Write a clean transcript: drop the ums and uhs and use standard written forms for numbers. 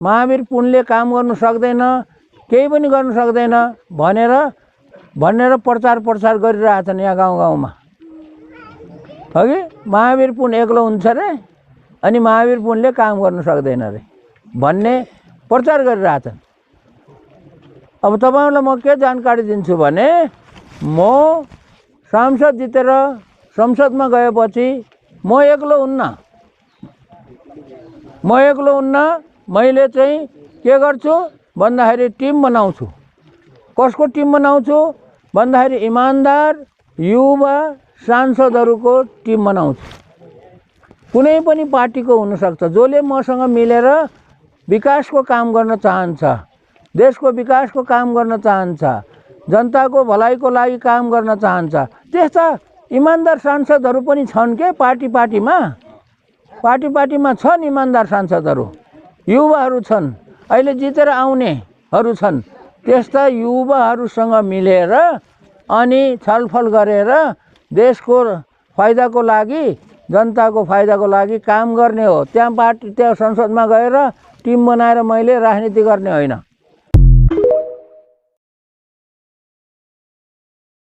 महावीर पुनले काम गर्नु सक्दैन, केही पनि गर्नु सक्दैन भनेर प्रचार गरिरहेछन् यहाँ गाउँमा। अघि महावीर पुन एक्लो हुन्छ रे, अनि महावीर पुनले काम गर्नु सक्दैन रे भन्ने प्रचार गरिरहेछन्। अब तपाईहरुलाई म के जानकारी दिन्छु भने, म सांसद जितेर संसदमा गएपछि म एक्लो हुन्न, मैले चाहिँ के गर्छु भन्दाखेरि टिम बनाउँछु। कसको टिम बनाउँछु भन्दाखेरि इमानदार युवा सांसदहरूको टिम बनाउँछु। कुनै पनि पार्टीको हुनसक्छ, जसले मसँग मिलेर विकासको काम गर्न चाहन्छ, देशको विकासको काम गर्न चाहन्छ, जनताको भलाइको लागि काम गर्न चाहन्छ, त्यस्ता इमानदार सांसदहरू पनि छन् के पार्टीमा छन् इमानदार सांसदहरू, युवाहरू छन्, अहिले जितेर आउनेहरू छन्। त्यस्ता युवाहरूसँग मिलेर अनि छलफल गरेर देशको फाइदाको लागि, जनताको फाइदाको लागि काम गर्ने हो। त्यहाँ संसदमा गएर टिम बनाएर मैले राजनीति गर्ने होइन।